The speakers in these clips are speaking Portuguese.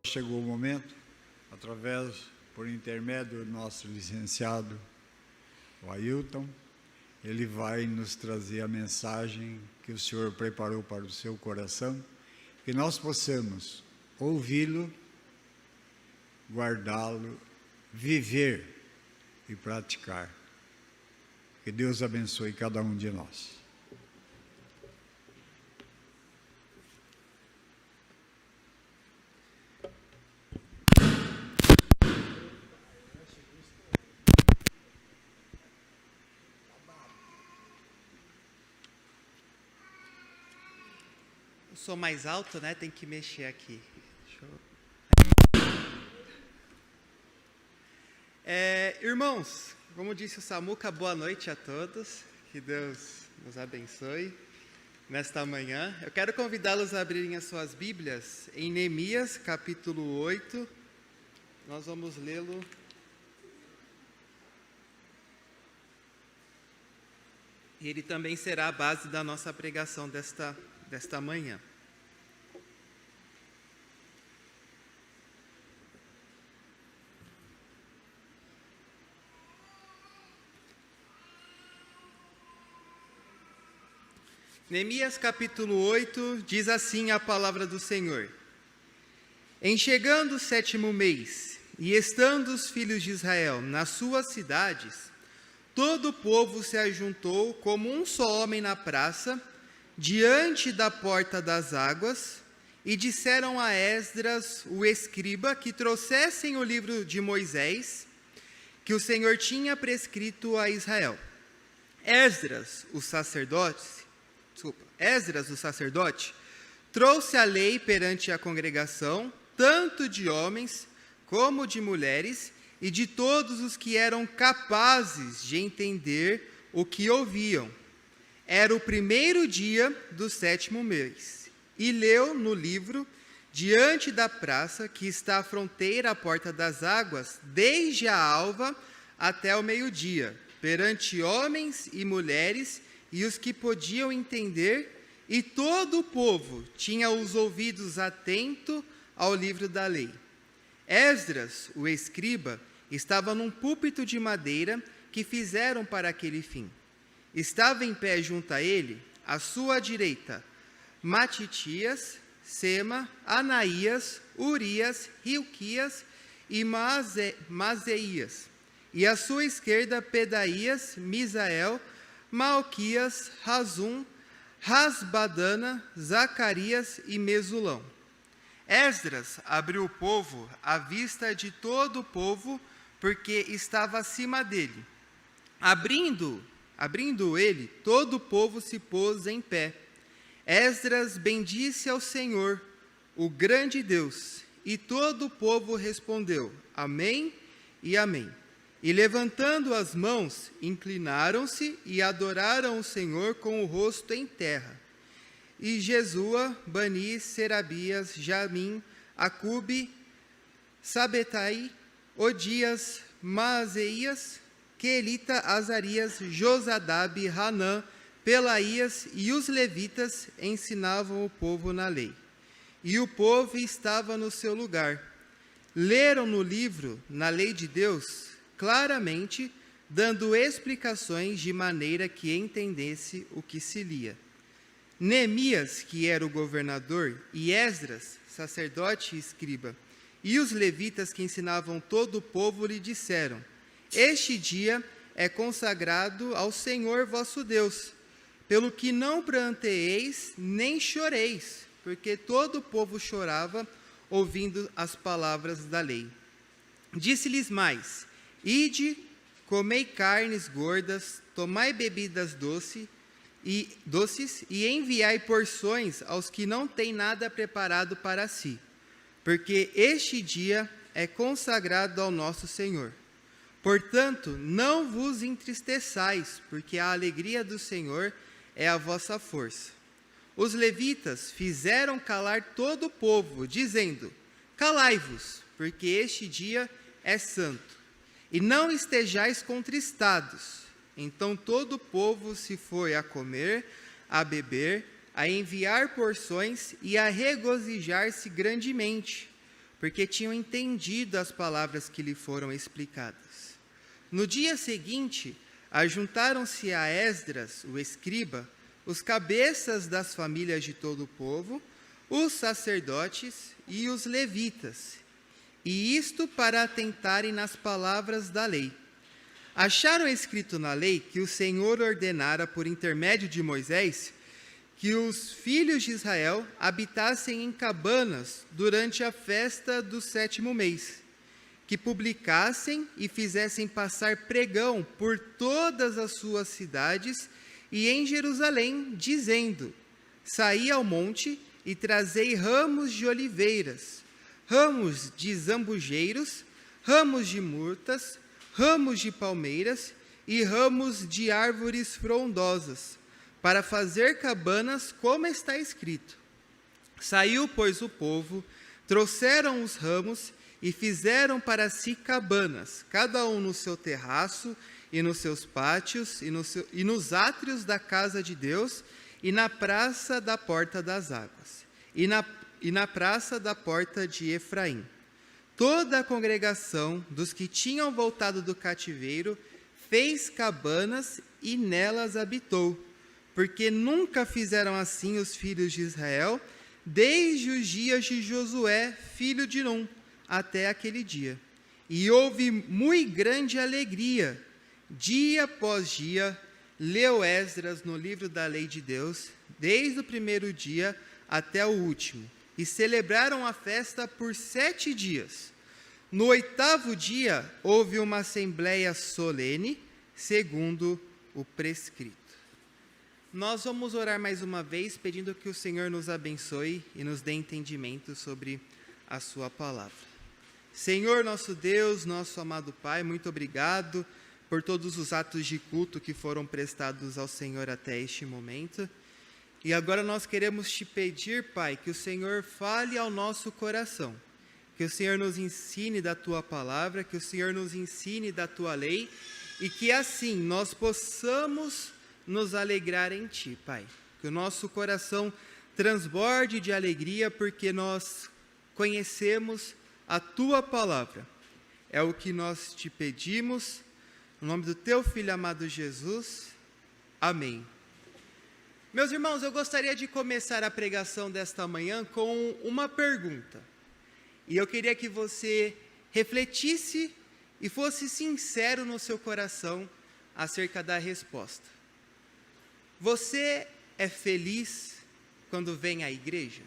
Chegou o momento, por intermédio do nosso licenciado, o Ailton, ele vai nos trazer a mensagem que o Senhor preparou para o seu coração, que nós possamos ouvi-lo, guardá-lo, viver e praticar. Que Deus abençoe cada um de nós. Eu sou mais alto, né? Tem que mexer aqui. Irmãos, como disse o Samuca, boa noite a todos. Que Deus nos abençoe nesta manhã. Eu quero convidá-los a abrirem as suas Bíblias em Neemias, capítulo 8. Nós vamos lê-lo. E ele também será a base da nossa pregação desta manhã. Neemias capítulo 8 diz assim a palavra do Senhor: Em chegando o 7º mês, e estando os filhos de Israel nas suas cidades, todo o povo se ajuntou como um só homem na praça, diante da porta das águas, e disseram a Esdras, o escriba, que trouxessem o livro de Moisés, que o Senhor tinha prescrito a Israel. Esdras, o sacerdote, trouxe a lei perante a congregação, tanto de homens como de mulheres, e de todos os que eram capazes de entender o que ouviam. Era o 1º dia do 7º mês, e leu no livro, diante da praça, que está à fronteira à porta das águas, desde a alva até o meio-dia, perante homens e mulheres, e os que podiam entender, e todo o povo tinha os ouvidos atentos ao livro da lei. Esdras, o escriba, estava num púlpito de madeira que fizeram para aquele fim. Estava em pé junto a ele, à sua direita, Matitias, Sema, Anaías, Urias, Hilquias e Mazeias. E à sua esquerda, Pedaías, Misael, Malquias, Razum, Rasbadana, Zacarias e Mesulão. Esdras abriu o povo à vista de todo o povo, porque estava acima dele. Abrindo ele, todo o povo se pôs em pé. Esdras bendisse ao Senhor, o grande Deus, e todo o povo respondeu: Amém e Amém. E levantando as mãos, inclinaram-se e adoraram o Senhor com o rosto em terra. E Jesua, Bani, Serabias, Jamim, Acube, Sabetai, Odias, Maazeias, Quelita, Azarias, Josadabe, Hanã, Pelaías e os levitas ensinavam o povo na lei. E o povo estava no seu lugar. Leram no livro, na lei de Deus, claramente, dando explicações de maneira que entendesse o que se lia. Neemias, que era o governador, e Esdras, sacerdote e escriba, e os levitas que ensinavam todo o povo lhe disseram: Este dia é consagrado ao Senhor vosso Deus, pelo que não pranteeis nem choreis, porque todo o povo chorava ouvindo as palavras da lei. Disse-lhes mais: Ide, comei carnes gordas, tomai bebidas doces e enviai porções aos que não têm nada preparado para si, porque este dia é consagrado ao nosso Senhor. Portanto, não vos entristeçais, porque a alegria do Senhor é a vossa força. Os levitas fizeram calar todo o povo, dizendo: Calai-vos, porque este dia é santo. e não estejais contristados. Então todo o povo se foi a comer, a beber, a enviar porções e a regozijar-se grandemente, porque tinham entendido as palavras que lhe foram explicadas. No dia seguinte, ajuntaram-se a Esdras, o escriba, os cabeças das famílias de todo o povo, os sacerdotes e os levitas, e isto para atentarem nas palavras da lei. Acharam escrito na lei que o Senhor ordenara por intermédio de Moisés que os filhos de Israel habitassem em cabanas durante a festa do 7º mês, que publicassem e fizessem passar pregão por todas as suas cidades e em Jerusalém, dizendo: saí ao monte e trazei ramos de oliveiras, ramos de zambujeiros, ramos de murtas, ramos de palmeiras e ramos de árvores frondosas, para fazer cabanas, como está escrito. Saiu, pois, o povo, trouxeram os ramos e fizeram para si cabanas, cada um no seu terraço e nos seus pátios e nos átrios da casa de Deus e na praça da porta das águas e na praça da porta de Efraim. Toda a congregação dos que tinham voltado do cativeiro fez cabanas e nelas habitou, porque nunca fizeram assim os filhos de Israel, desde os dias de Josué, filho de Num, até aquele dia. E houve muito grande alegria, dia após dia, leu Esdras no livro da lei de Deus, desde o primeiro dia até o último, e celebraram a festa por 7 dias. No 8º dia, houve uma assembleia solene, segundo o prescrito. Nós vamos orar mais uma vez, pedindo que o Senhor nos abençoe e nos dê entendimento sobre a sua palavra. Senhor, nosso Deus, nosso amado Pai, muito obrigado por todos os atos de culto que foram prestados ao Senhor até este momento. E agora nós queremos te pedir, Pai, que o Senhor fale ao nosso coração, que o Senhor nos ensine da tua palavra, que o Senhor nos ensine da tua lei, e que assim nós possamos nos alegrar em ti, Pai. Que o nosso coração transborde de alegria, porque nós conhecemos a tua palavra. É o que nós te pedimos, no nome do teu Filho amado Jesus. Amém. Meus irmãos, eu gostaria de começar a pregação desta manhã com uma pergunta. E eu queria que você refletisse e fosse sincero no seu coração acerca da resposta. Você é feliz quando vem à igreja?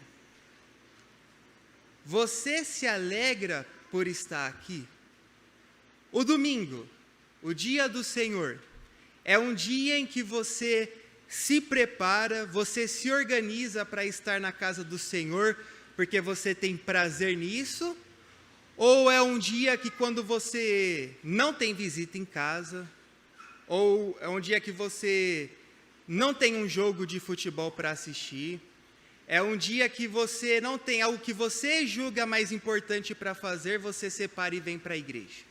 Você se alegra por estar aqui? O domingo, o dia do Senhor, é um dia em que você se prepara, você se organiza para estar na casa do Senhor, porque você tem prazer nisso? Ou é um dia que quando você não tem visita em casa, ou é um dia que você não tem um jogo de futebol para assistir, é um dia que você não tem algo que você julga mais importante para fazer, você separa e vem para a igreja?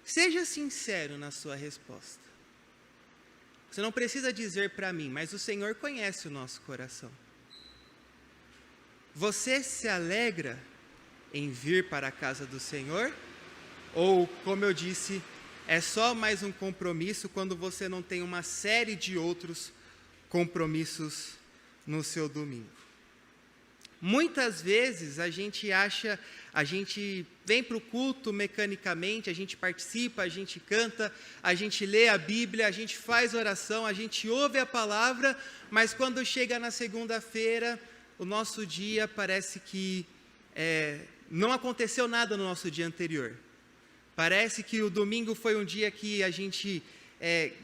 Seja sincero na sua resposta. Você não precisa dizer para mim, mas o Senhor conhece o nosso coração. Você se alegra em vir para a casa do Senhor? Ou, como eu disse, é só mais um compromisso quando você não tem uma série de outros compromissos no seu domingo? Muitas vezes a gente vem para o culto mecanicamente, a gente participa, a gente canta, a gente lê a Bíblia, a gente faz oração, a gente ouve a palavra, mas quando chega na segunda-feira, o nosso dia parece que não aconteceu nada no nosso dia anterior. Parece que o domingo foi um dia que a gente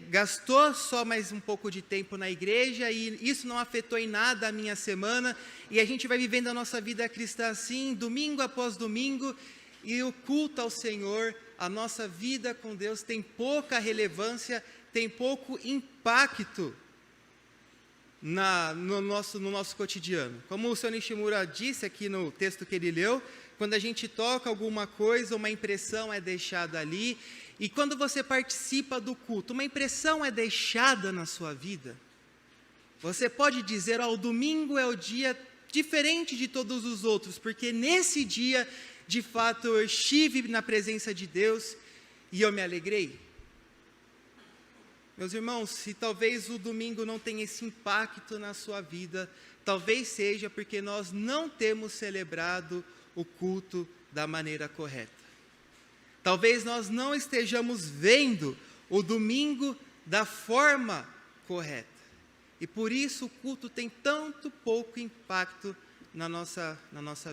gastou só mais um pouco de tempo na igreja e isso não afetou em nada a minha semana, e a gente vai vivendo a nossa vida cristã assim, domingo após domingo, e o culto ao Senhor, a nossa vida com Deus tem pouca relevância, tem pouco impacto no nosso cotidiano. Como o Sr. Nishimura disse aqui no texto que ele leu, quando a gente toca alguma coisa, uma impressão é deixada ali. E quando você participa do culto, uma impressão é deixada na sua vida. Você pode dizer, o domingo é o dia diferente de todos os outros, porque nesse dia, de fato, eu estive na presença de Deus e eu me alegrei. Meus irmãos, se talvez o domingo não tenha esse impacto na sua vida, talvez seja porque nós não temos celebrado o culto da maneira correta. Talvez nós não estejamos vendo o domingo da forma correta. E por isso o culto tem tanto pouco impacto na nossa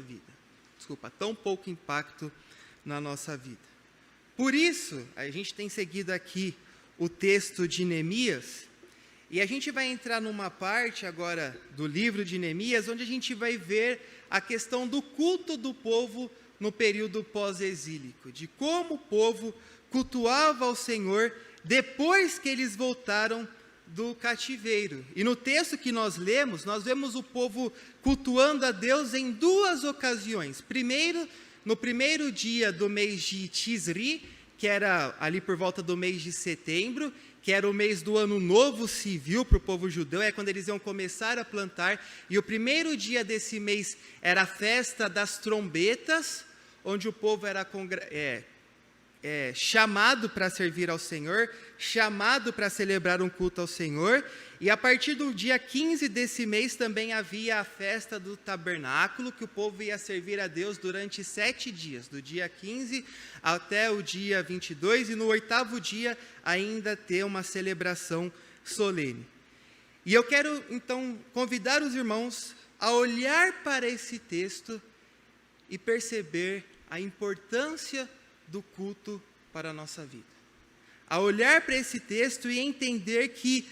vida. Tão pouco impacto na nossa vida. Por isso, a gente tem seguido aqui o texto de Neemias, e a gente vai entrar numa parte agora do livro de Neemias, onde a gente vai ver a questão do culto do povo no período pós-exílico, de como o povo cultuava ao Senhor depois que eles voltaram do cativeiro. E no texto que nós lemos, nós vemos o povo cultuando a Deus em duas ocasiões. Primeiro, no primeiro dia do mês de Tisri, que era ali por volta do mês de setembro, que era o mês do ano novo civil para o povo judeu, é quando eles iam começar a plantar, e o primeiro dia desse mês era a festa das trombetas, onde o povo era chamado para servir ao Senhor, chamado para celebrar um culto ao Senhor, e a partir do dia 15 desse mês também havia a festa do tabernáculo, que o povo ia servir a Deus durante 7 dias, do dia 15 até o dia 22, e no 8º dia ainda ter uma celebração solene. E eu quero então convidar os irmãos a olhar para esse texto e perceber a importância do culto para a nossa vida. A olhar para esse texto e entender que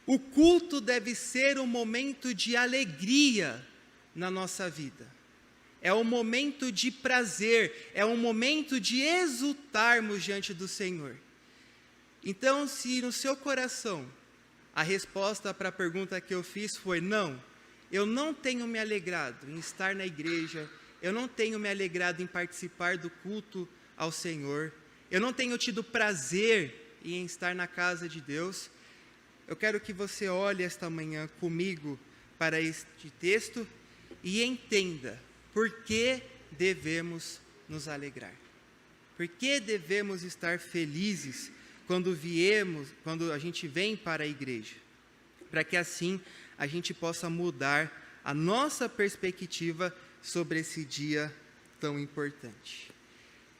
o culto deve ser um momento de alegria na nossa vida. É um momento de prazer, é um momento de exultarmos diante do Senhor. Então, se no seu coração a resposta para a pergunta que eu fiz foi não, eu não tenho me alegrado em estar na igreja, eu não tenho me alegrado em participar do culto ao Senhor, eu não tenho tido prazer em estar na casa de Deus, eu quero que você olhe esta manhã comigo para este texto e entenda por que devemos nos alegrar. Por que devemos estar felizes quando a gente vem para a igreja? Para que assim a gente possa mudar a nossa perspectiva sobre esse dia tão importante.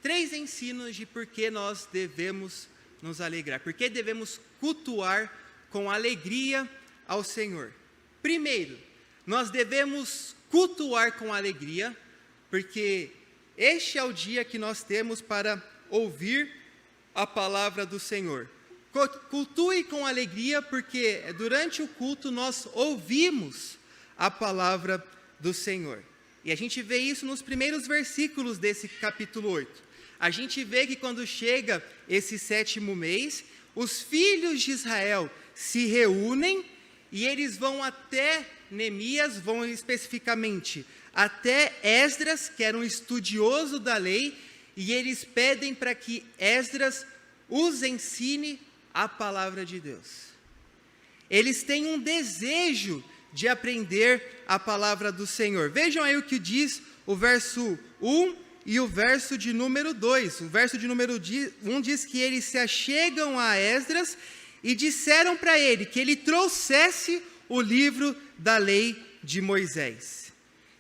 3 ensinos de por que nós devemos nos alegrar, por que devemos cultuar com alegria ao Senhor. Primeiro, nós devemos cultuar com alegria, porque este é o dia que nós temos para ouvir a palavra do Senhor. Cultue com alegria, porque durante o culto nós ouvimos a palavra do Senhor. E a gente vê isso nos primeiros versículos desse capítulo 8. A gente vê que quando chega esse 7º mês, os filhos de Israel se reúnem e eles vão até Neemias, vão especificamente até Esdras, que era um estudioso da lei, e eles pedem para que Esdras os ensine a palavra de Deus. Eles têm um desejo de aprender a palavra do Senhor. Vejam aí o que diz o verso 1 e o verso de número 2. O verso de número 1 diz que eles se achegam a Esdras e disseram para ele que ele trouxesse o livro da lei de Moisés.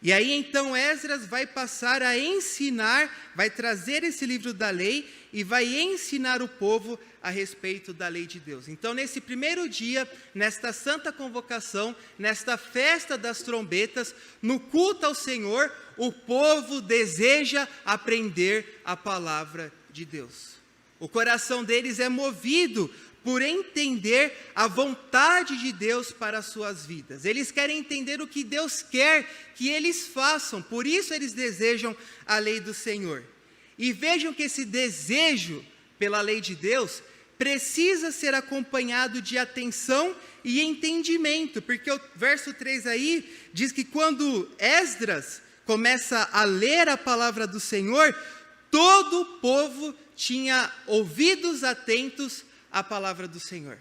E aí então Esdras vai passar a ensinar, vai trazer esse livro da lei e vai ensinar o povo a respeito da lei de Deus. Então nesse primeiro dia, nesta santa convocação, nesta festa das trombetas, no culto ao Senhor, o povo deseja aprender a palavra de Deus. O coração deles é movido por entender a vontade de Deus para as suas vidas. Eles querem entender o que Deus quer que eles façam, por isso eles desejam a lei do Senhor. E vejam que esse desejo pela lei de Deus precisa ser acompanhado de atenção e entendimento, porque o verso 3 aí diz que quando começa a ler a palavra do Senhor, todo o povo tinha ouvidos atentos à palavra do Senhor.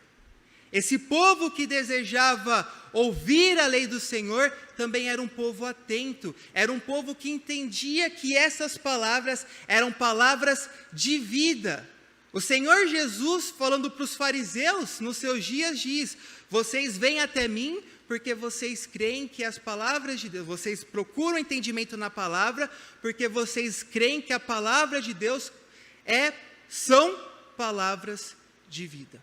Esse povo que desejava ouvir a lei do Senhor também era um povo atento, era um povo que entendia que essas palavras eram palavras de vida. O Senhor Jesus, falando para os fariseus nos seus dias, diz: vocês vêm até mim porque vocês creem que as palavras de Deus, vocês procuram entendimento na palavra, porque vocês creem que a palavra de Deus são palavras de vida.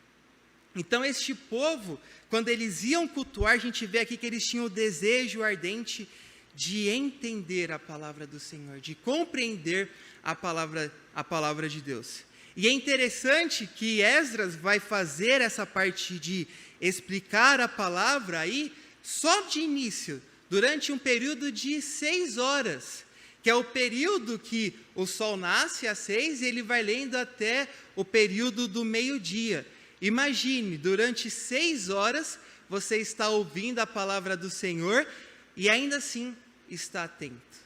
Então este povo, quando eles iam cultuar, a gente vê aqui que eles tinham o desejo ardente de entender a palavra do Senhor, de compreender a palavra de Deus. E é interessante que Esdras vai fazer essa parte de explicar a palavra aí, só de início, durante um período de 6 horas, que é o período que o sol nasce às 6 e ele vai lendo até o período do meio-dia. Imagine, durante 6 horas, você está ouvindo a palavra do Senhor e ainda assim está atento,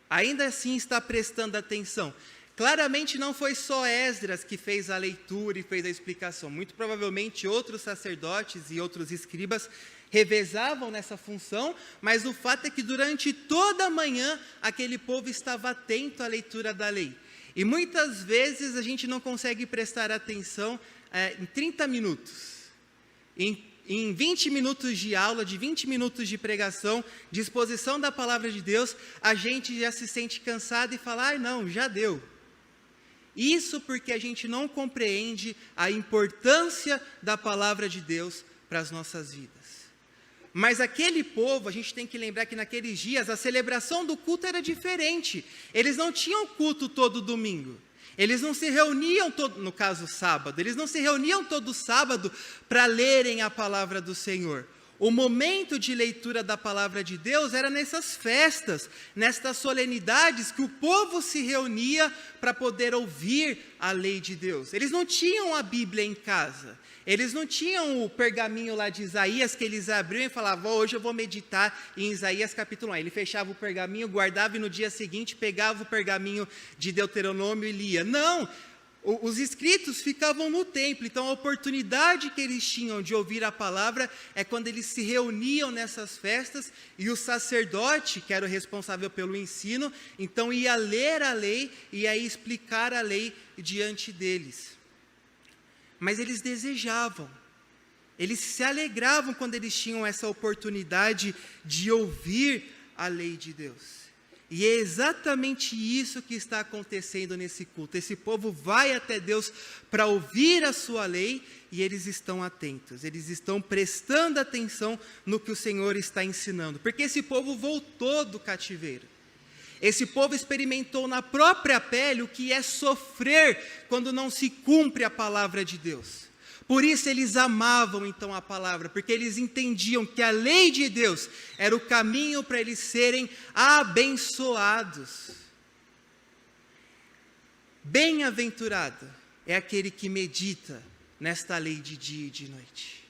ainda assim está prestando atenção. Claramente não foi só Esdras que fez a leitura e fez a explicação, muito provavelmente outros sacerdotes e outros escribas revezavam nessa função, mas o fato é que durante toda a manhã aquele povo estava atento à leitura da lei. E muitas vezes a gente não consegue prestar atenção em 30 minutos, em 20 minutos de aula, de 20 minutos de pregação, de exposição da palavra de Deus, a gente já se sente cansado e fala: não, já deu. Isso porque a gente não compreende a importância da palavra de Deus para as nossas vidas. Mas aquele povo, a gente tem que lembrar que naqueles dias a celebração do culto era diferente. Eles não tinham culto todo domingo. Eles não se reuniam, no caso sábado, eles não se reuniam todo sábado para lerem a palavra do Senhor. O momento de leitura da palavra de Deus era nessas festas, nestas solenidades que o povo se reunia para poder ouvir a lei de Deus. Eles não tinham a Bíblia em casa, eles não tinham o pergaminho lá de Isaías que eles abriam e falavam: hoje eu vou meditar em Isaías capítulo 1. Ele fechava o pergaminho, guardava e no dia seguinte pegava o pergaminho de Deuteronômio e lia. Não! Os escritos ficavam no templo, então a oportunidade que eles tinham de ouvir a palavra é quando eles se reuniam nessas festas e o sacerdote, que era o responsável pelo ensino, então ia ler a lei e ia explicar a lei diante deles. Mas eles desejavam, eles se alegravam quando eles tinham essa oportunidade de ouvir a lei de Deus. E é exatamente isso que está acontecendo nesse culto. Esse povo vai até Deus para ouvir a sua lei e eles estão atentos, eles estão prestando atenção no que o Senhor está ensinando, porque esse povo voltou do cativeiro. Esse povo experimentou na própria pele o que é sofrer quando não se cumpre a palavra de Deus. Por isso eles amavam então a palavra, porque eles entendiam que a lei de Deus era o caminho para eles serem abençoados. Bem-aventurado é aquele que medita nesta lei de dia e de noite.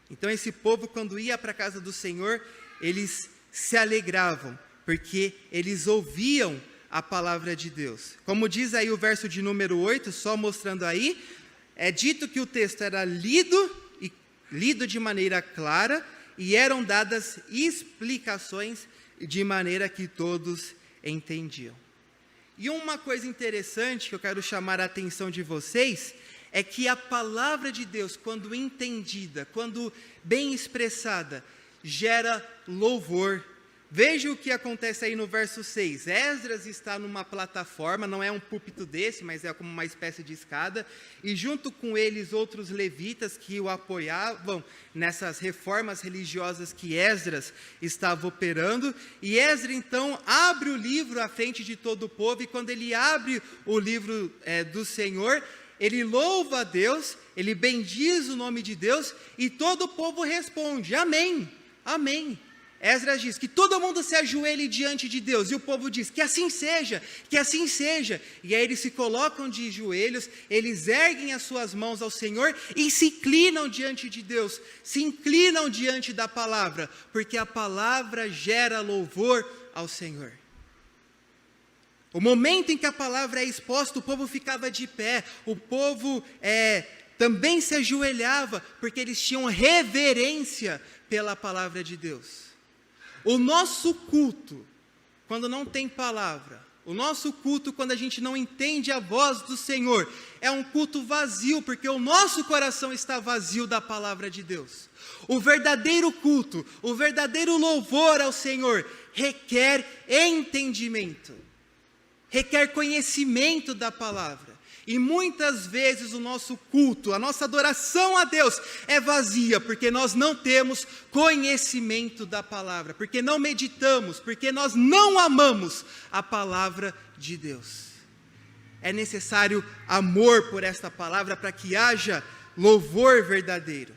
Então esse povo, quando ia para a casa do Senhor, eles se alegravam, porque eles ouviam a palavra de Deus. Como diz aí o verso de número 8, só mostrando aí, é dito que o texto era lido de maneira clara e eram dadas explicações de maneira que todos entendiam. E uma coisa interessante que eu quero chamar a atenção de vocês é que a palavra de Deus, quando entendida, quando bem expressada, gera louvor. Veja o que acontece aí no verso 6. Esdras está numa plataforma, não é um púlpito desse, mas é como uma espécie de escada, e junto com eles outros levitas que o apoiavam nessas reformas religiosas que Esdras estava operando, e Esdras então abre o livro à frente de todo o povo, e quando ele abre o livro do Senhor, ele louva a Deus, ele bendiz o nome de Deus, e todo o povo responde: amém, amém. Esdras diz que todo mundo se ajoelhe diante de Deus, e o povo diz: que assim seja, que assim seja. E aí eles se colocam de joelhos, eles erguem as suas mãos ao Senhor e se inclinam diante de Deus, se inclinam diante da palavra, porque a palavra gera louvor ao Senhor. O momento em que a palavra é exposta, o povo ficava de pé, o povo também se ajoelhava, porque eles tinham reverência pela palavra de Deus. O nosso culto, quando não tem palavra, o nosso culto, quando a gente não entende a voz do Senhor, é um culto vazio, porque o nosso coração está vazio da palavra de Deus. O verdadeiro culto, o verdadeiro louvor ao Senhor, requer entendimento, requer conhecimento da palavra. E muitas vezes o nosso culto, a nossa adoração a Deus é vazia, porque nós não temos conhecimento da palavra, porque não meditamos, porque nós não amamos a palavra de Deus. É necessário amor por esta palavra para que haja louvor verdadeiro.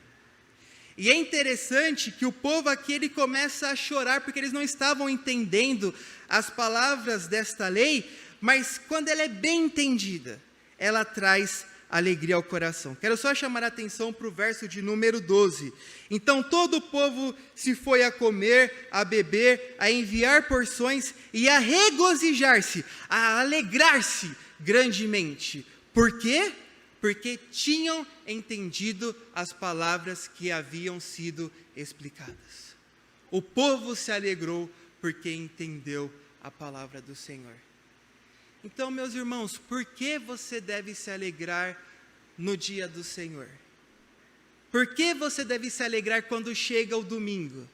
E é interessante que o povo aqui ele começa a chorar, porque eles não estavam entendendo as palavras desta lei, mas quando ela é bem entendida, ela traz alegria ao coração. Quero só chamar a atenção para o verso de número 12. Então todo o povo se foi a comer, a beber, a enviar porções e a regozijar-se, a alegrar-se grandemente. Por quê? Porque tinham entendido as palavras que haviam sido explicadas. O povo se alegrou porque entendeu a palavra do Senhor. Então, meus irmãos, por que você deve se alegrar no dia do Senhor? Por que você deve se alegrar quando chega o domingo?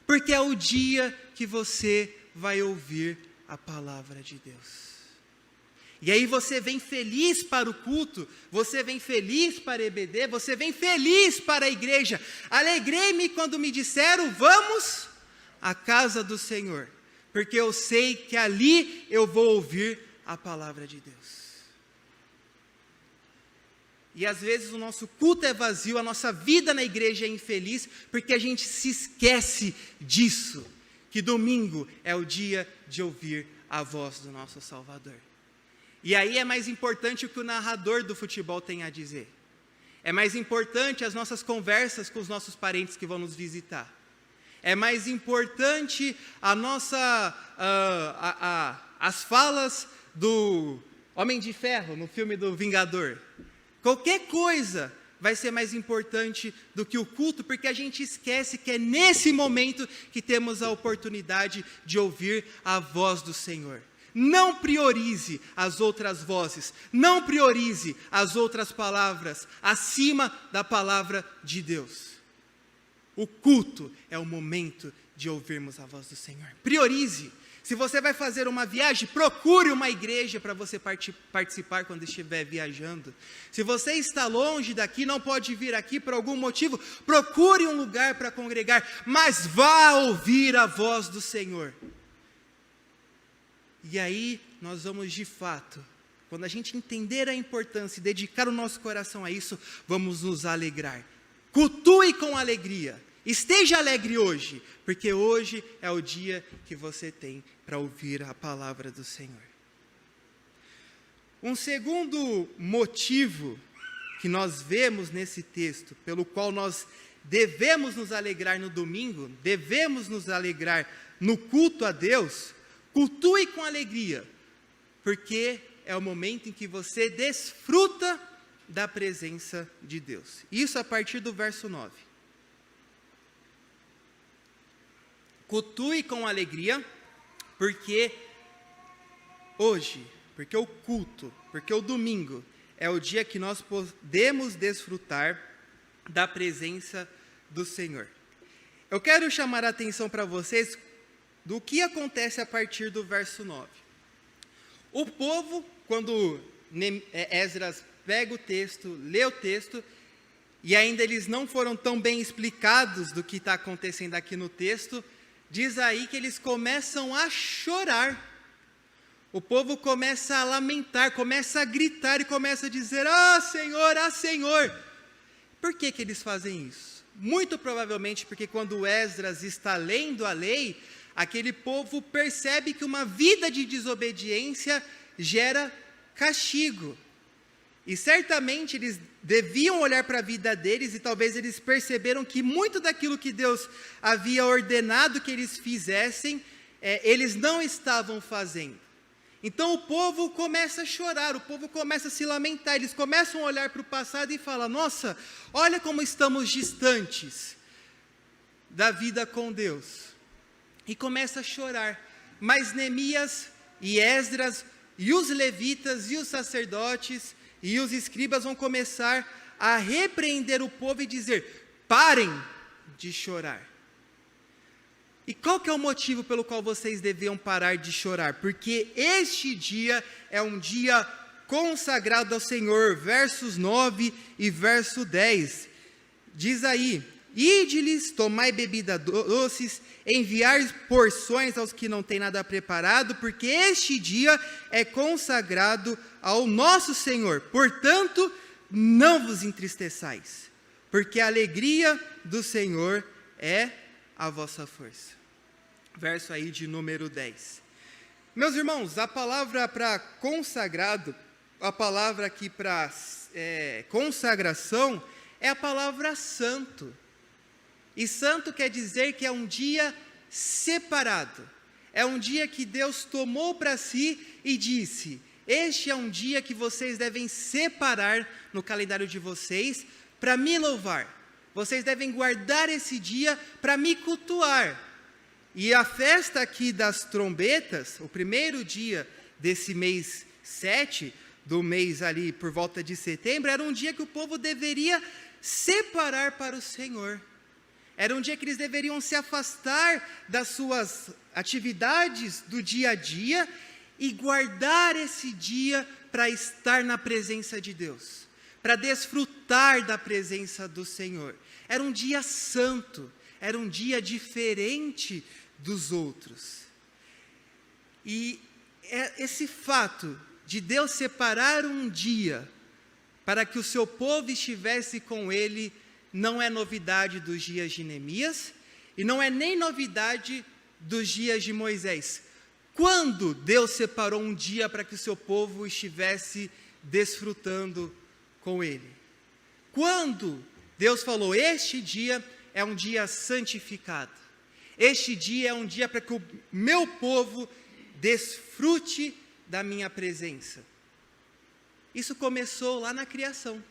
Porque é o dia que você vai ouvir a palavra de Deus. E aí você vem feliz para o culto, você vem feliz para a EBD, você vem feliz para a igreja. Alegrei-me quando me disseram, vamos à casa do Senhor, porque eu sei que ali eu vou ouvir a palavra de Deus. E às vezes o nosso culto é vazio, a nossa vida na igreja é infeliz, porque a gente se esquece disso, que domingo é o dia de ouvir a voz do nosso Salvador. E aí é mais importante o que o narrador do futebol tem a dizer. É mais importante as nossas conversas com os nossos parentes que vão nos visitar. É mais importante as falas do Homem de Ferro no filme do Vingador. Qualquer coisa vai ser mais importante do que o culto, porque a gente esquece que é nesse momento que temos a oportunidade de ouvir a voz do Senhor. Não priorize as outras vozes, não priorize as outras palavras acima da palavra de Deus. O culto é o momento de ouvirmos a voz do Senhor. Priorize. Se você vai fazer uma viagem, procure uma igreja para você participar quando estiver viajando. Se você está longe daqui, não pode vir aqui por algum motivo, procure um lugar para congregar, mas vá ouvir a voz do Senhor. E aí nós vamos de fato, quando a gente entender a importância e dedicar o nosso coração a isso, vamos nos alegrar. Cultue com alegria. Esteja alegre hoje, porque hoje é o dia que você tem para ouvir a palavra do Senhor. Um segundo motivo que nós vemos nesse texto, pelo qual nós devemos nos alegrar no domingo, devemos nos alegrar no culto a Deus, cultue com alegria, porque é o momento em que você desfruta da presença de Deus. Isso a partir do verso 9. Cultue com alegria, porque hoje, porque o culto, porque o domingo é o dia que nós podemos desfrutar da presença do Senhor. Eu quero chamar a atenção para vocês do que acontece a partir do verso 9. O povo, quando Esdras pega o texto, lê o texto, e ainda eles não foram tão bem explicados do que está acontecendo aqui no texto, diz aí que eles começam a chorar. O povo começa a lamentar, começa a gritar e começa a dizer, ah Senhor. Por que eles fazem isso? Muito provavelmente porque quando Esdras está lendo a lei, aquele povo percebe que uma vida de desobediência gera castigo. E certamente eles deviam olhar para a vida deles e talvez eles perceberam que muito daquilo que Deus havia ordenado que eles fizessem eles não estavam fazendo. Então o povo começa a chorar, o povo começa a se lamentar, eles começam a olhar para o passado e falam: nossa, olha como estamos distantes da vida com Deus. E começa a chorar. Mas Neemias e Esdras e os levitas e os sacerdotes e os escribas vão começar a repreender o povo e dizer: parem de chorar. E qual que é o motivo pelo qual vocês deviam parar de chorar? Porque este dia é um dia consagrado ao Senhor. Versos 9 e verso 10. Diz aí: ide-lhes, tomai bebida doces, enviai porções aos que não têm nada preparado, porque este dia é consagrado ao nosso Senhor. Portanto, não vos entristeçais, porque a alegria do Senhor é a vossa força. Verso aí de número 10. Meus irmãos, a palavra para consagrado, a palavra aqui para consagração, é a palavra santo. E santo quer dizer que é um dia separado. É um dia que Deus tomou para si e disse: este é um dia que vocês devem separar no calendário de vocês para me louvar. Vocês devem guardar esse dia para me cultuar. E a festa aqui das trombetas, o primeiro dia desse mês 7, do mês ali por volta de setembro, era um dia que o povo deveria separar para o Senhor. Era um dia que eles deveriam se afastar das suas atividades do dia a dia e guardar esse dia para estar na presença de Deus, para desfrutar da presença do Senhor. Era um dia santo, era um dia diferente dos outros. E esse fato de Deus separar um dia para que o seu povo estivesse com ele não é novidade dos dias de Neemias e não é nem novidade dos dias de Moisés. Quando Deus separou um dia para que o seu povo estivesse desfrutando com ele? Quando Deus falou: este dia é um dia santificado, este dia é um dia para que o meu povo desfrute da minha presença. Isso começou lá na criação,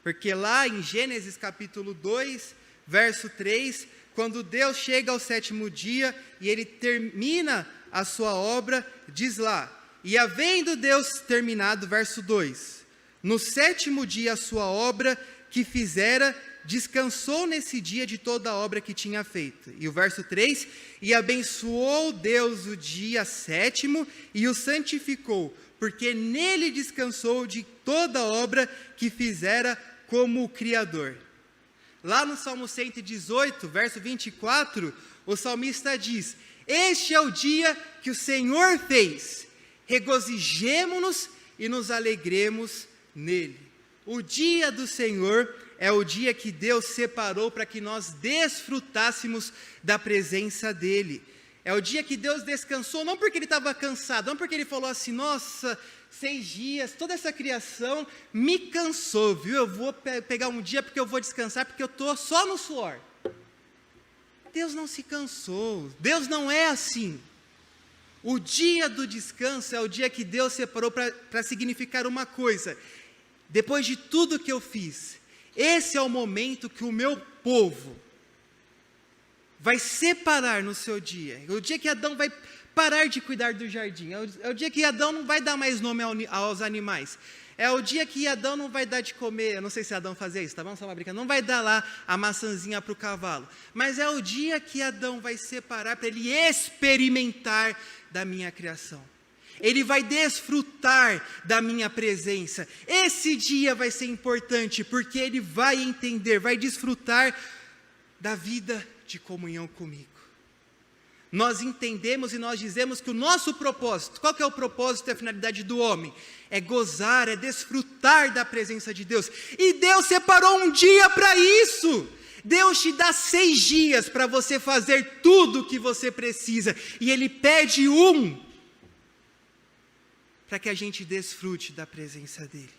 porque lá em Gênesis capítulo 2, verso 3, quando Deus chega ao sétimo dia e ele termina a sua obra, diz lá: e havendo Deus terminado, verso 2, no sétimo dia a sua obra que fizera, descansou nesse dia de toda a obra que tinha feito. E o verso 3, e abençoou Deus o dia sétimo e o santificou, porque nele descansou de toda a obra que fizera como o Criador. Lá no Salmo 118, verso 24, o salmista diz: este é o dia que o Senhor fez, regozijemo-nos e nos alegremos nele. O dia do Senhor é o dia que Deus separou para que nós desfrutássemos da presença dEle. É o dia que Deus descansou, não porque Ele estava cansado, não porque Ele falou assim: nossa, 6 dias, toda essa criação me cansou, viu? Eu vou pegar um dia porque eu vou descansar, porque eu estou só no suor. Deus não se cansou, Deus não é assim. O dia do descanso é o dia que Deus separou para significar uma coisa: depois de tudo que eu fiz, esse é o momento que o meu povo vai separar no seu dia. É o dia que Adão vai parar de cuidar do jardim. É o dia que Adão não vai dar mais nome aos animais. É o dia que Adão não vai dar de comer. Eu não sei se Adão fazia isso, tá bom? Só uma brincadeira. Não vai dar lá a maçãzinha para o cavalo. Mas é o dia que Adão vai separar para ele experimentar da minha criação. Ele vai desfrutar da minha presença. Esse dia vai ser importante, porque ele vai entender, vai desfrutar da vida de comunhão comigo. Nós entendemos e nós dizemos que o nosso propósito, qual que é o propósito e a finalidade do homem? É gozar, é desfrutar da presença de Deus. E Deus separou um dia para isso. Deus te dá 6 dias para você fazer tudo o que você precisa. E Ele pede para que a gente desfrute da presença dEle.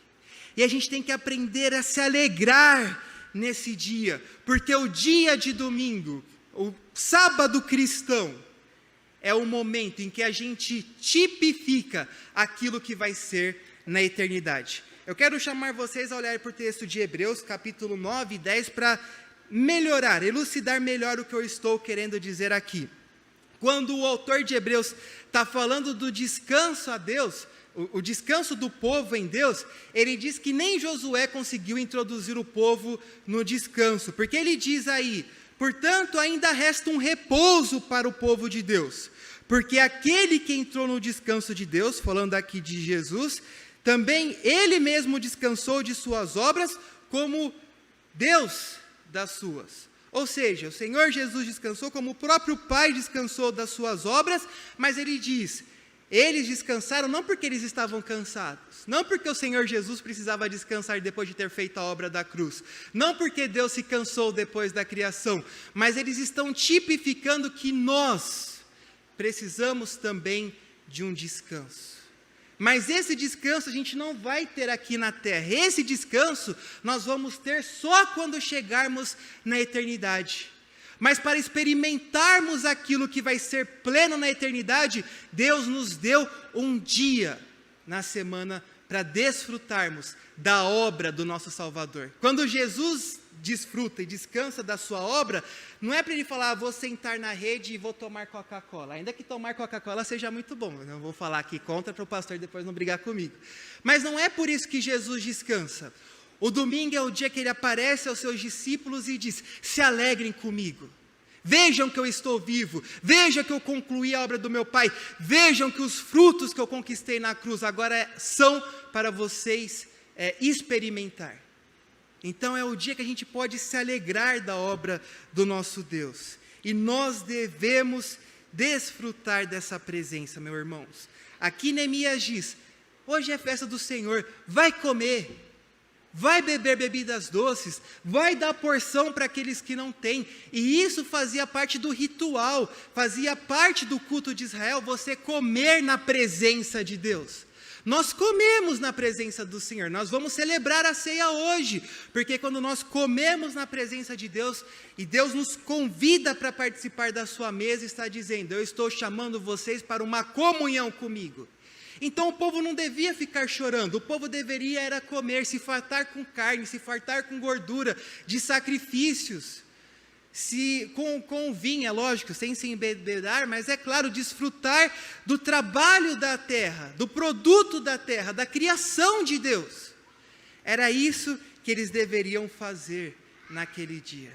E a gente tem que aprender a se alegrar nesse dia, porque o dia de domingo, o sábado cristão, é o momento em que a gente tipifica aquilo que vai ser na eternidade. Eu quero chamar vocês a olhar para o texto de Hebreus, capítulo 9 e 10, para melhorar, elucidar melhor o que eu estou querendo dizer aqui. Quando o autor de Hebreus está falando do descanso a Deus, o descanso do povo em Deus, ele diz que nem Josué conseguiu introduzir o povo no descanso, porque ele diz aí: portanto, ainda resta um repouso para o povo de Deus, porque aquele que entrou no descanso de Deus, falando aqui de Jesus, também ele mesmo descansou de suas obras, como Deus das suas. Ou seja, o Senhor Jesus descansou como o próprio Pai descansou das suas obras, mas ele diz, eles descansaram não porque eles estavam cansados, não porque o Senhor Jesus precisava descansar depois de ter feito a obra da cruz, não porque Deus se cansou depois da criação, mas eles estão tipificando que nós precisamos também de um descanso. Mas esse descanso a gente não vai ter aqui na terra. Esse descanso nós vamos ter só quando chegarmos na eternidade. Mas para experimentarmos aquilo que vai ser pleno na eternidade, Deus nos deu um dia na semana para desfrutarmos da obra do nosso Salvador. Quando Jesus desfruta e descansa da sua obra, não é para ele falar, vou sentar na rede e vou tomar Coca-Cola, ainda que tomar Coca-Cola seja muito bom, eu não vou falar aqui contra para o pastor depois não brigar comigo, mas não é por isso que Jesus descansa. O domingo é o dia que ele aparece aos seus discípulos e diz, se alegrem comigo, vejam que eu estou vivo, vejam que eu concluí a obra do meu Pai, vejam que os frutos que eu conquistei na cruz agora são para vocês experimentar. Então é o dia que a gente pode se alegrar da obra do nosso Deus. E nós devemos desfrutar dessa presença, meus irmãos. Aqui Neemias diz, hoje é festa do Senhor, vai comer, vai beber bebidas doces, vai dar porção para aqueles que não têm. E isso fazia parte do ritual, fazia parte do culto de Israel, você comer na presença de Deus. Nós comemos na presença do Senhor, nós vamos celebrar a ceia hoje, porque quando nós comemos na presença de Deus, e Deus nos convida para participar da sua mesa, está dizendo, eu estou chamando vocês para uma comunhão comigo. Então o povo não devia ficar chorando, o povo deveria era comer, se fartar com carne, se fartar com gordura, de sacrifícios, com vinho, é lógico, sem se embebedar, mas é claro, desfrutar do trabalho da terra, do produto da terra, da criação de Deus. Era isso que eles deveriam fazer naquele dia.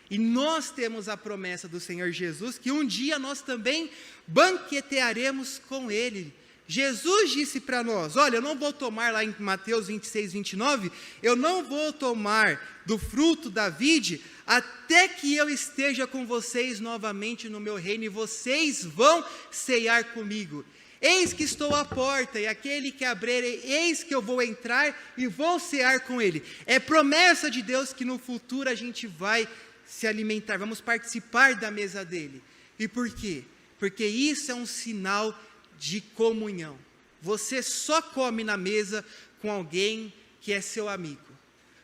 E nós temos a promessa do Senhor Jesus, que um dia nós também banquetearemos com Ele. Jesus disse para nós, olha, eu não vou tomar lá em Mateus 26, 29, eu não vou tomar do fruto da vide, até que eu esteja com vocês novamente no meu reino, e vocês vão ceiar comigo. Eis que estou à porta, e aquele que abrir, eis que eu vou entrar e vou cear com ele. É promessa de Deus que no futuro a gente vai se alimentar, vamos participar da mesa dele. E por quê? Porque isso é um sinal de comunhão. Você só come na mesa com alguém que é seu amigo,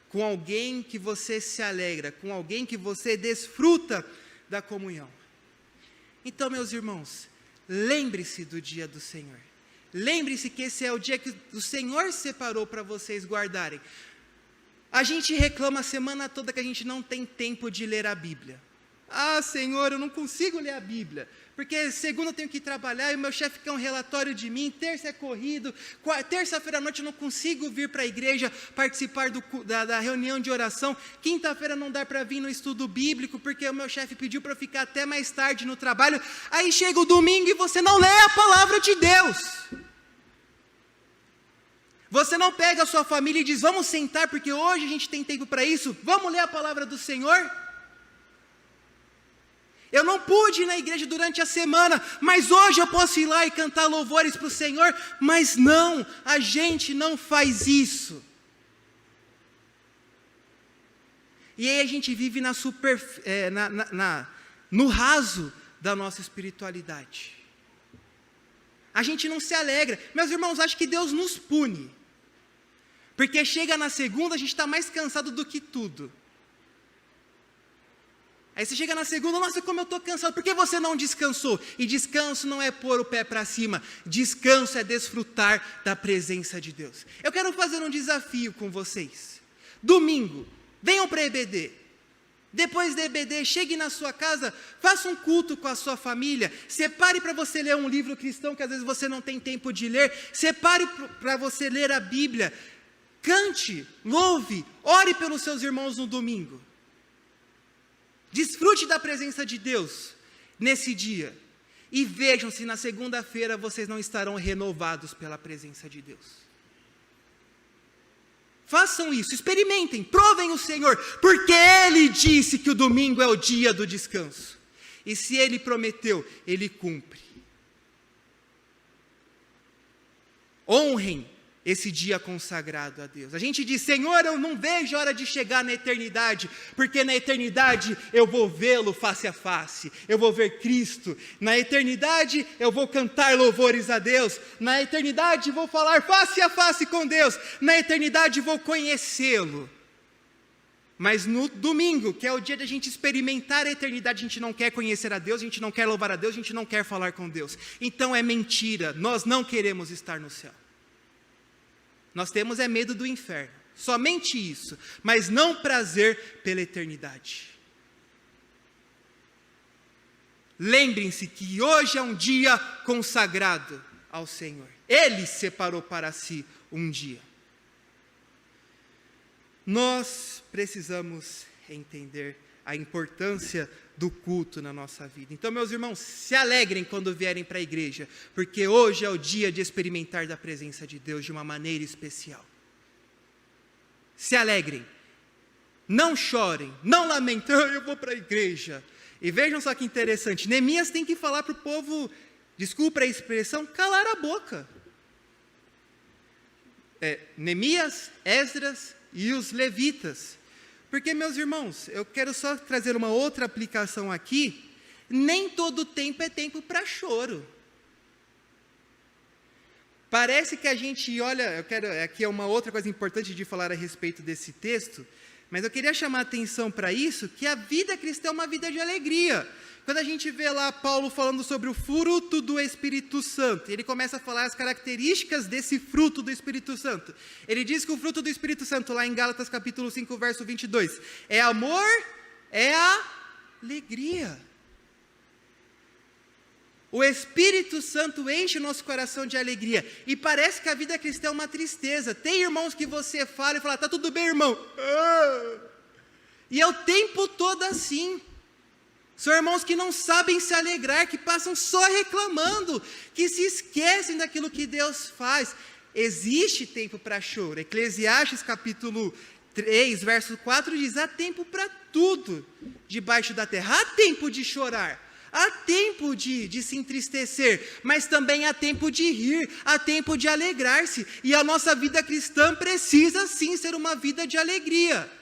com alguém que você se alegra, com alguém que você desfruta da comunhão. Então, meus irmãos, lembre-se do dia do Senhor. Lembre-se que esse é o dia que o Senhor separou para vocês guardarem. A gente reclama a semana toda que a gente não tem tempo de ler a Bíblia. Ah, Senhor, eu não consigo ler a Bíblia, porque segunda eu tenho que trabalhar e o meu chefe quer um relatório de mim, terça é corrido, terça-feira à noite eu não consigo vir para a igreja participar da reunião de oração, quinta-feira não dá para vir no estudo bíblico, porque o meu chefe pediu para eu ficar até mais tarde no trabalho, aí chega o domingo e você não lê a palavra de Deus. Você não pega a sua família e diz, vamos sentar, porque hoje a gente tem tempo para isso, vamos ler a palavra do Senhor? Eu não pude ir na igreja durante a semana, mas hoje eu posso ir lá e cantar louvores para o Senhor, mas não, a gente não faz isso. E aí a gente vive no raso da nossa espiritualidade. A gente não se alegra. Meus irmãos, acho que Deus nos pune, porque chega na segunda, a gente está mais cansado do que tudo. Aí você chega na segunda, nossa, como eu estou cansado, por que você não descansou? E descanso não é pôr o pé para cima, descanso é desfrutar da presença de Deus. Eu quero fazer um desafio com vocês. Domingo, venham para a EBD. Depois da EBD, chegue na sua casa, faça um culto com a sua família, separe para você ler um livro cristão que às vezes você não tem tempo de ler, separe para você ler a Bíblia, cante, louve, ore pelos seus irmãos no domingo. Desfrute da presença de Deus nesse dia. E vejam se na segunda-feira vocês não estarão renovados pela presença de Deus. Façam isso, experimentem, provem o Senhor, porque Ele disse que o domingo é o dia do descanso. E se Ele prometeu, Ele cumpre. Honrem esse dia consagrado a Deus. A gente diz, Senhor, eu não vejo a hora de chegar na eternidade, porque na eternidade eu vou vê-lo face a face, eu vou ver Cristo. Na eternidade eu vou cantar louvores a Deus, na eternidade vou falar face a face com Deus, na eternidade vou conhecê-lo. Mas no domingo, que é o dia da gente experimentar a eternidade, a gente não quer conhecer a Deus, a gente não quer louvar a Deus, a gente não quer falar com Deus. Então é mentira, nós não queremos estar no céu. Nós temos medo do inferno, somente isso, mas não prazer pela eternidade. Lembrem-se que hoje é um dia consagrado ao Senhor. Ele separou para si um dia. Nós precisamos entender a importância do culto na nossa vida. Então, meus irmãos, se alegrem quando vierem para a igreja, porque hoje é o dia de experimentar da presença de Deus de uma maneira especial. Se alegrem, não chorem, não lamentem, eu vou para a igreja. E vejam só que interessante, Neemias tem que falar para o povo, desculpa a expressão, calar a boca. Neemias, Esdras e os levitas. Porque, meus irmãos, eu quero só trazer uma outra aplicação aqui, nem todo tempo é tempo para choro. Parece que a gente olha, aqui é uma outra coisa importante de falar a respeito desse texto, mas eu queria chamar a atenção para isso, que a vida cristã é uma vida de alegria. Quando a gente vê lá Paulo falando sobre o fruto do Espírito Santo, ele começa a falar as características desse fruto do Espírito Santo. Ele diz que o fruto do Espírito Santo, lá em Gálatas capítulo 5, verso 22, é amor, é alegria. O Espírito Santo enche o nosso coração de alegria. E parece que a vida cristã é uma tristeza. Tem irmãos que você fala e fala, tá tudo bem, irmão? E é o tempo todo assim. São irmãos que não sabem se alegrar, que passam só reclamando, que se esquecem daquilo que Deus faz. Existe tempo para choro. Eclesiastes capítulo 3, verso 4 diz, há tempo para tudo debaixo da terra. Há tempo de chorar, há tempo de se entristecer, mas também há tempo de rir, há tempo de alegrar-se. E a nossa vida cristã precisa sim ser uma vida de alegria.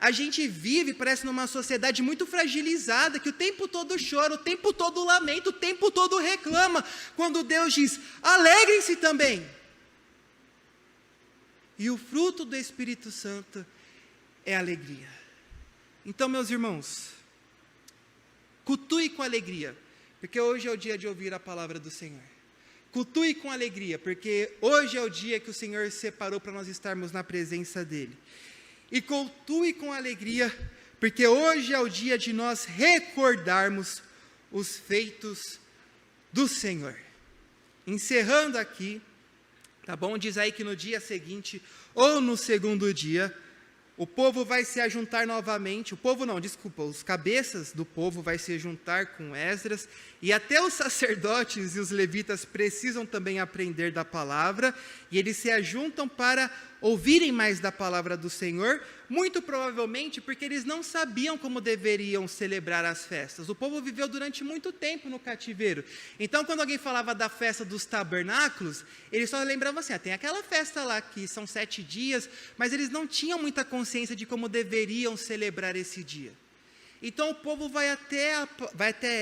A gente vive, parece, numa sociedade muito fragilizada, que o tempo todo chora, o tempo todo lamenta, o tempo todo reclama, quando Deus diz, alegrem-se também. E o fruto do Espírito Santo é alegria. Então, meus irmãos, cultue com alegria, porque hoje é o dia de ouvir a palavra do Senhor. Cultue com alegria, porque hoje é o dia que o Senhor separou para nós estarmos na presença dEle. E cultue com alegria, porque hoje é o dia de nós recordarmos os feitos do Senhor. Encerrando aqui, tá bom? Diz aí que no dia seguinte, ou no segundo dia, o povo vai se ajuntar novamente, os cabeças do povo vai se juntar com Esdras, e até os sacerdotes e os levitas precisam também aprender da palavra, e eles se ajuntam para ouvirem mais da palavra do Senhor, muito provavelmente porque eles não sabiam como deveriam celebrar as festas. O povo viveu durante muito tempo no cativeiro. Então, quando alguém falava da festa dos tabernáculos, eles só lembravam assim, tem aquela festa lá que são 7 dias, mas eles não tinham muita consciência de como deveriam celebrar esse dia. Então, o povo vai até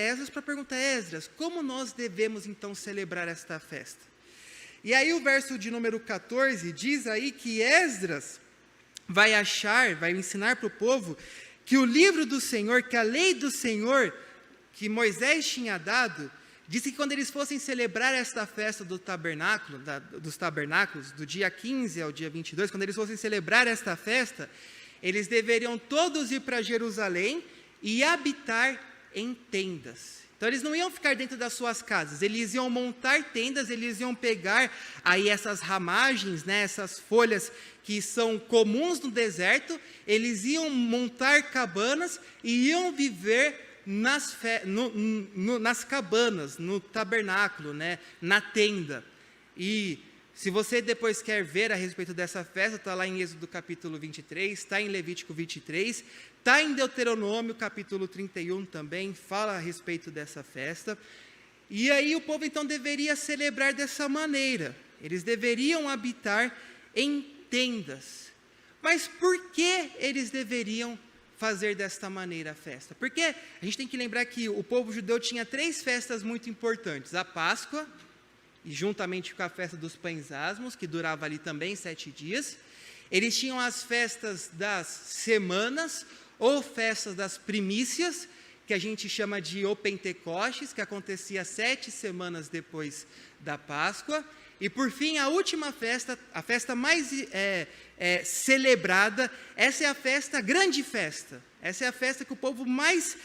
Esdras para perguntar, Esdras, como nós devemos então celebrar esta festa? E aí o verso de número 14 diz aí que Esdras vai ensinar para o povo que o livro do Senhor, que a lei do Senhor, que Moisés tinha dado, disse que quando eles fossem celebrar esta festa do tabernáculo, dos tabernáculos, do dia 15 ao dia 22, quando eles fossem celebrar esta festa, eles deveriam todos ir para Jerusalém e habitar em tendas. Então eles não iam ficar dentro das suas casas, eles iam montar tendas, eles iam pegar aí essas ramagens, né, essas folhas que são comuns no deserto, eles iam montar cabanas e iam viver nas cabanas, no tabernáculo, né, na tenda. E se você depois quer ver a respeito dessa festa, está lá em Êxodo capítulo 23, está em Levítico 23, está em Deuteronômio capítulo 31 também, fala a respeito dessa festa. E aí o povo então deveria celebrar dessa maneira, eles deveriam habitar em tendas. Mas por que eles deveriam fazer desta maneira a festa? Porque a gente tem que lembrar que o povo judeu tinha 3 festas muito importantes: a Páscoa, e juntamente com a festa dos pães asmos, que durava ali também 7 dias. Eles tinham as festas das semanas, ou festas das primícias, que a gente chama de O Pentecostes, que acontecia 7 semanas depois da Páscoa. E por fim, a última festa, a festa mais celebrada, essa é a festa, a grande festa. Essa é a festa que o povo mais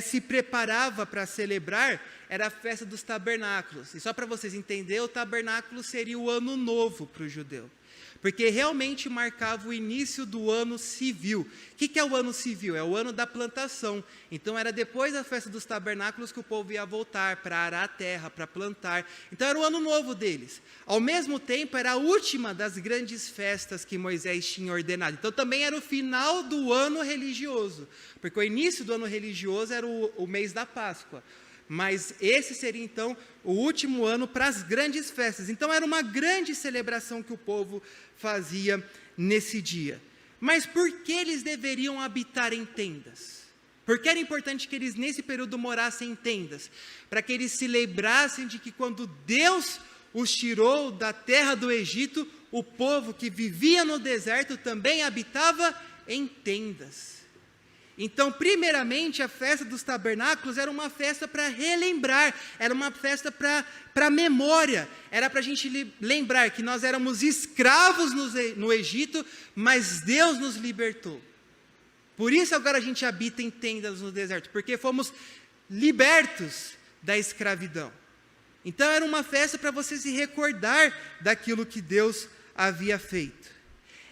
se preparava para celebrar, era a festa dos tabernáculos. E só para vocês entenderem, o tabernáculo seria o ano novo para o judeu, porque realmente marcava o início do ano civil. O que é o ano civil? É o ano da plantação. Então era depois da festa dos tabernáculos que o povo ia voltar para arar a terra, para plantar. Então era o ano novo deles. Ao mesmo tempo, era a última das grandes festas que Moisés tinha ordenado. Então também era o final do ano religioso, porque o início do ano religioso era o mês da Páscoa. Mas esse seria então o último ano para as grandes festas. Então era uma grande celebração que o povo fazia nesse dia. Mas por que eles deveriam habitar em tendas? Porque era importante que eles nesse período morassem em tendas, para que eles se lembrassem de que quando Deus os tirou da terra do Egito, o povo que vivia no deserto também habitava em tendas. Então, primeiramente, a festa dos tabernáculos era uma festa para relembrar, era uma festa para memória, era para a gente lembrar que nós éramos escravos no Egito, mas Deus nos libertou. Por isso agora a gente habita em tendas no deserto, porque fomos libertos da escravidão. Então era uma festa para você se recordar daquilo que Deus havia feito.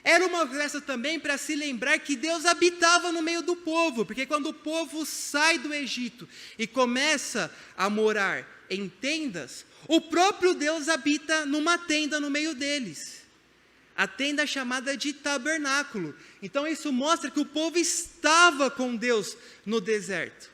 Era uma festa também para se lembrar que Deus habitava no meio do povo, porque quando o povo sai do Egito e começa a morar em tendas, o próprio Deus habita numa tenda no meio deles, a tenda chamada de tabernáculo. Então isso mostra que o povo estava com Deus no deserto.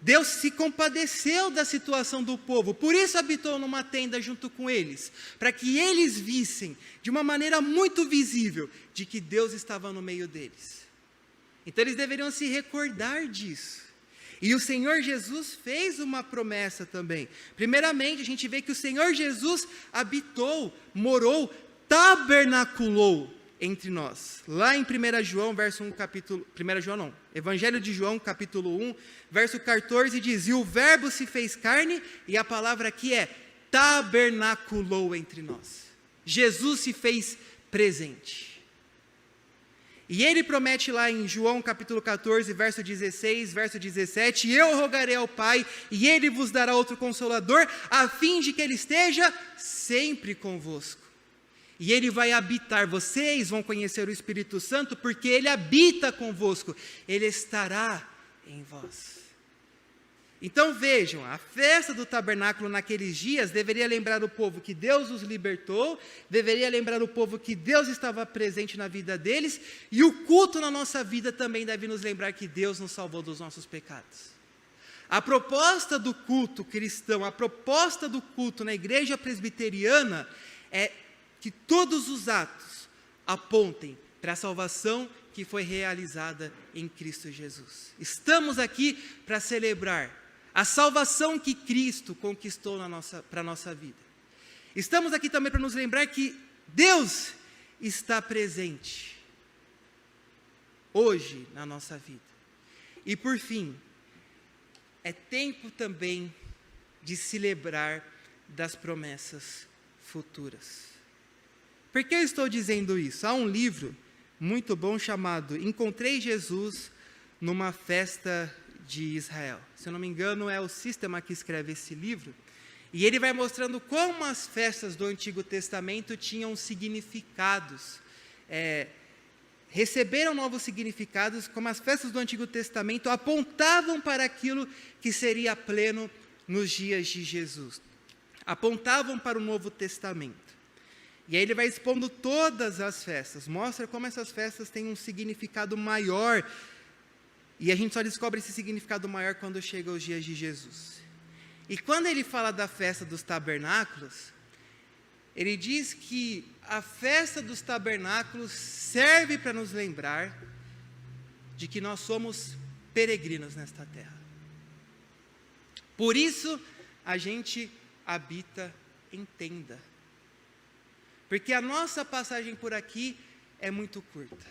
Deus se compadeceu da situação do povo, por isso habitou numa tenda junto com eles, para que eles vissem de uma maneira muito visível de que Deus estava no meio deles. Então eles deveriam se recordar disso. E o Senhor Jesus fez uma promessa também. Primeiramente, a gente vê que o Senhor Jesus habitou, morou, tabernaculou entre nós. Lá em 1 João, Evangelho de João, capítulo 1, verso 14, diz: e o verbo se fez carne, e a palavra aqui é tabernaculou entre nós. Jesus se fez presente. E ele promete lá em João capítulo 14, verso 16, verso 17, eu rogarei ao Pai, e ele vos dará outro Consolador, a fim de que ele esteja sempre convosco. E ele vai habitar, vocês vão conhecer o Espírito Santo, porque ele habita convosco, ele estará em vós. Então vejam, a festa do tabernáculo naqueles dias deveria lembrar o povo que Deus os libertou, deveria lembrar o povo que Deus estava presente na vida deles, e o culto na nossa vida também deve nos lembrar que Deus nos salvou dos nossos pecados. A proposta do culto cristão, a proposta do culto na igreja presbiteriana é que todos os atos apontem para a salvação que foi realizada em Cristo Jesus. Estamos aqui para celebrar a salvação que Cristo conquistou para a nossa vida. Estamos aqui também para nos lembrar que Deus está presente hoje na nossa vida. E por fim, é tempo também de se lembrar das promessas futuras. Por que eu estou dizendo isso? Há um livro muito bom chamado Encontrei Jesus numa Festa de Israel. Se eu não me engano, é o Sistema que escreve esse livro. E ele vai mostrando como as festas do Antigo Testamento tinham significados, receberam novos significados, como as festas do Antigo Testamento apontavam para aquilo que seria pleno nos dias de Jesus. Apontavam para o Novo Testamento. E aí ele vai expondo todas as festas, mostra como essas festas têm um significado maior, e a gente só descobre esse significado maior quando chega aos dias de Jesus. E quando ele fala da festa dos tabernáculos, ele diz que a festa dos tabernáculos serve para nos lembrar de que nós somos peregrinos nesta terra. Por isso, a gente habita em tenda. Porque a nossa passagem por aqui é muito curta.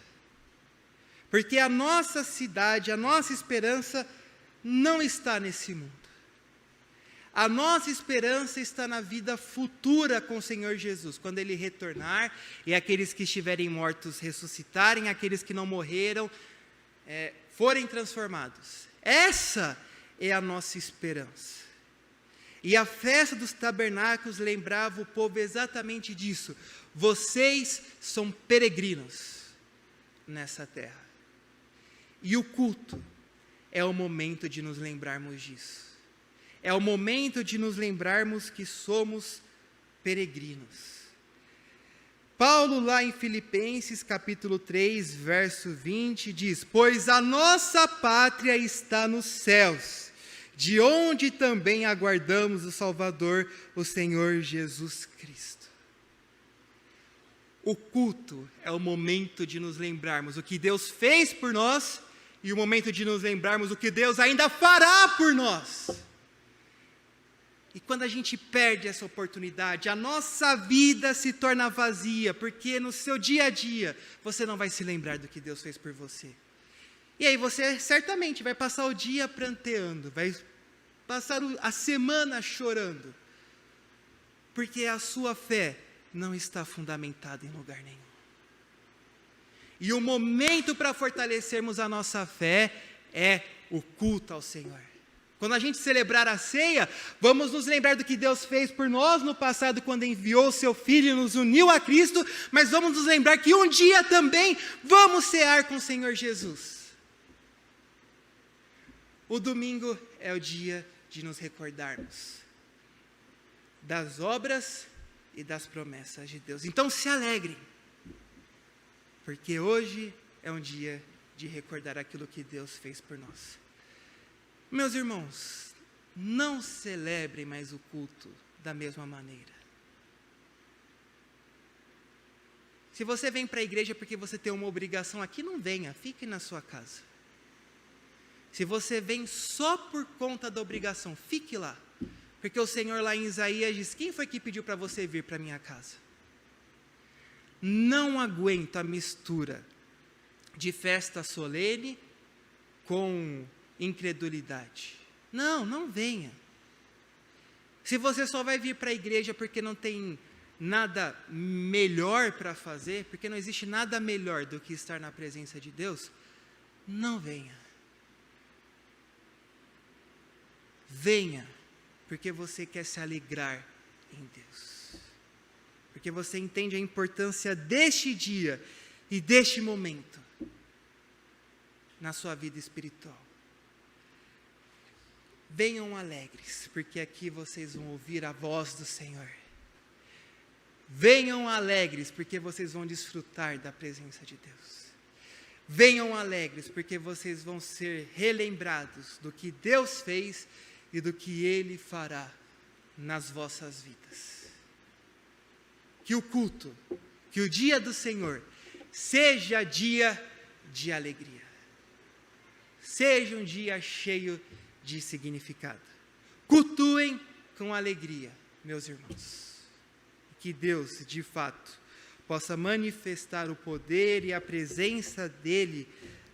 Porque a nossa cidade, a nossa esperança não está nesse mundo. A nossa esperança está na vida futura com o Senhor Jesus, quando Ele retornar e aqueles que estiverem mortos ressuscitarem, aqueles que não morreram forem transformados. Essa é a nossa esperança. E a festa dos tabernáculos lembrava o povo exatamente disso. Vocês são peregrinos nessa terra. E o culto é o momento de nos lembrarmos disso. É o momento de nos lembrarmos que somos peregrinos. Paulo, lá em Filipenses, capítulo 3, verso 20, diz: pois a nossa pátria está nos céus, de onde também aguardamos o Salvador, o Senhor Jesus Cristo. O culto é o momento de nos lembrarmos o que Deus fez por nós e o momento de nos lembrarmos o que Deus ainda fará por nós. E quando a gente perde essa oportunidade, a nossa vida se torna vazia, porque no seu dia a dia você não vai se lembrar do que Deus fez por você. E aí você certamente vai passar o dia pranteando, vai passar a semana chorando, porque a sua fé não está fundamentada em lugar nenhum. E o momento para fortalecermos a nossa fé é o culto ao Senhor. Quando a gente celebrar a ceia, vamos nos lembrar do que Deus fez por nós no passado, quando enviou o seu Filho e nos uniu a Cristo, mas vamos nos lembrar que um dia também vamos cear com o Senhor Jesus. O domingo é o dia de nos recordarmos das obras e das promessas de Deus. Então se alegrem, porque hoje é um dia de recordar aquilo que Deus fez por nós. Meus irmãos, não celebrem mais o culto da mesma maneira. Se você vem para a igreja porque você tem uma obrigação aqui, não venha, fique na sua casa. Se você vem só por conta da obrigação, fique lá. Porque o Senhor lá em Isaías diz: quem foi que pediu para você vir para a minha casa? Não aguento a mistura de festa solene com incredulidade. Não venha. Se você só vai vir para a igreja porque não tem nada melhor para fazer, porque não existe nada melhor do que estar na presença de Deus, não venha. Venha, porque você quer se alegrar em Deus. Porque você entende a importância deste dia e deste momento na sua vida espiritual. Venham alegres, porque aqui vocês vão ouvir a voz do Senhor. Venham alegres, porque vocês vão desfrutar da presença de Deus. Venham alegres, porque vocês vão ser relembrados do que Deus fez e do que Ele fará nas vossas vidas. Que o culto, que o dia do Senhor seja dia de alegria. Seja um dia cheio de significado. Cultuem com alegria, meus irmãos. Que Deus, de fato, possa manifestar o poder e a presença dEle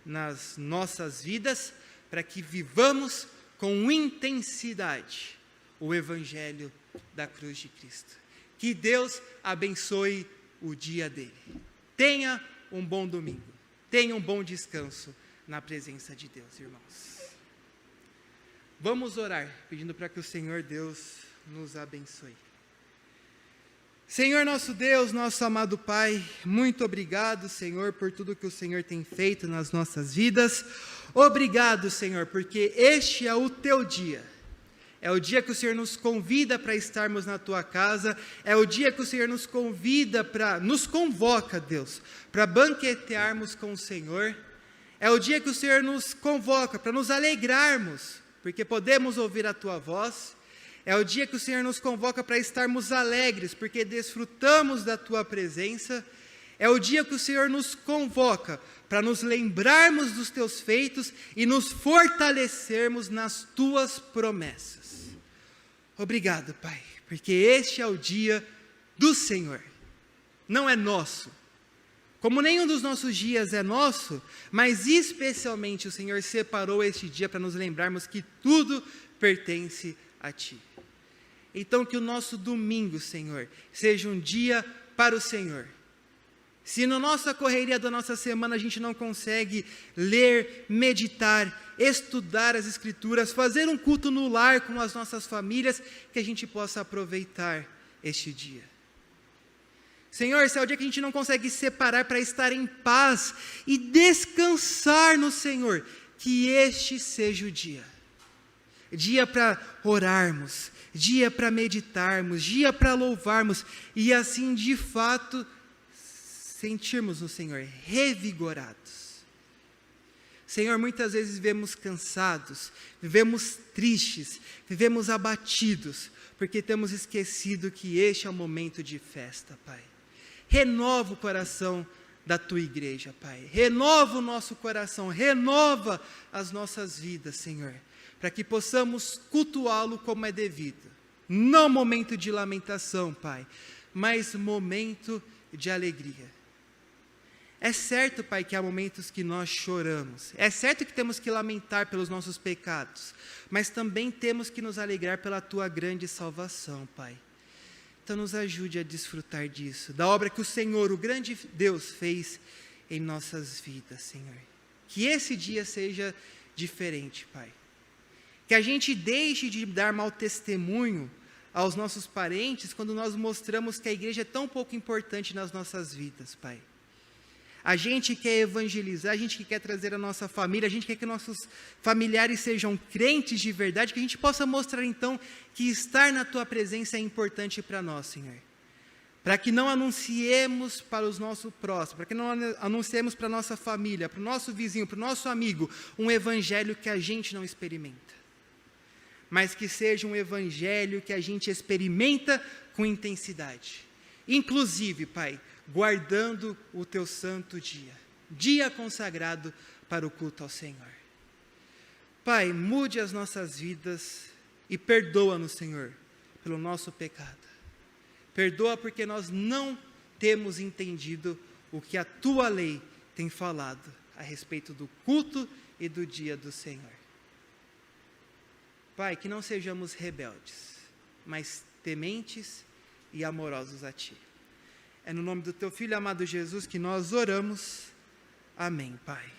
nas nossas vidas, para que vivamos com intensidade o Evangelho da cruz de Cristo. Que Deus abençoe o dia dele. Tenha um bom domingo. Tenha um bom descanso na presença de Deus, irmãos. Vamos orar, pedindo para que o Senhor Deus nos abençoe. Senhor nosso Deus, nosso amado Pai, muito obrigado, Senhor, por tudo que o Senhor tem feito nas nossas vidas. Obrigado, Senhor, porque este é o teu dia. É o dia que o Senhor nos convida para estarmos na tua casa. É o dia que o Senhor nos convoca, Deus, para banquetearmos com o Senhor. É o dia que o Senhor nos convoca para nos alegrarmos, porque podemos ouvir a tua voz. É o dia que o Senhor nos convoca para estarmos alegres, porque desfrutamos da tua presença. É o dia que o Senhor nos convoca para nos lembrarmos dos teus feitos e nos fortalecermos nas tuas promessas. Obrigado, Pai, porque este é o dia do Senhor, não é nosso. Como nenhum dos nossos dias é nosso, mas especialmente o Senhor separou este dia para nos lembrarmos que tudo pertence a Ti. Então que o nosso domingo, Senhor, seja um dia para o Senhor. Se na nossa correria da nossa semana a gente não consegue ler, meditar, estudar as Escrituras, fazer um culto no lar com as nossas famílias, que a gente possa aproveitar este dia. Senhor, se é o dia que a gente não consegue separar para estar em paz e descansar no Senhor, que este seja o dia. Dia para orarmos, dia para meditarmos, dia para louvarmos e assim de fato sentirmos no Senhor revigorados. Senhor, muitas vezes vivemos cansados, vivemos tristes, vivemos abatidos, porque temos esquecido que este é o momento de festa, Pai. Renova o coração da Tua igreja, Pai. Renova o nosso coração, renova as nossas vidas, Senhor, para que possamos cultuá-lo como é devido. Não momento de lamentação, Pai, mas momento de alegria. É certo, Pai, que há momentos que nós choramos. É certo que temos que lamentar pelos nossos pecados, mas também temos que nos alegrar pela Tua grande salvação, Pai. Então nos ajude a desfrutar disso, da obra que o Senhor, o grande Deus, fez em nossas vidas, Senhor. Que esse dia seja diferente, Pai. Que a gente deixe de dar mau testemunho aos nossos parentes quando nós mostramos que a igreja é tão pouco importante nas nossas vidas, Pai. A gente quer evangelizar, a gente quer trazer a nossa família, a gente quer que nossos familiares sejam crentes de verdade, que a gente possa mostrar então que estar na Tua presença é importante para nós, Senhor. Para que não anunciemos para os nossos próximos, para que não anunciemos para a nossa família, para o nosso vizinho, para o nosso amigo, um evangelho que a gente não experimenta. Mas que seja um evangelho que a gente experimenta com intensidade. Inclusive, Pai, guardando o Teu santo dia, dia consagrado para o culto ao Senhor. Pai, mude as nossas vidas e perdoa-nos, Senhor, pelo nosso pecado. Perdoa porque nós não temos entendido o que a Tua lei tem falado a respeito do culto e do dia do Senhor. Pai, que não sejamos rebeldes, mas tementes e amorosos a Ti. É no nome do Teu Filho amado Jesus que nós oramos. Amém, Pai.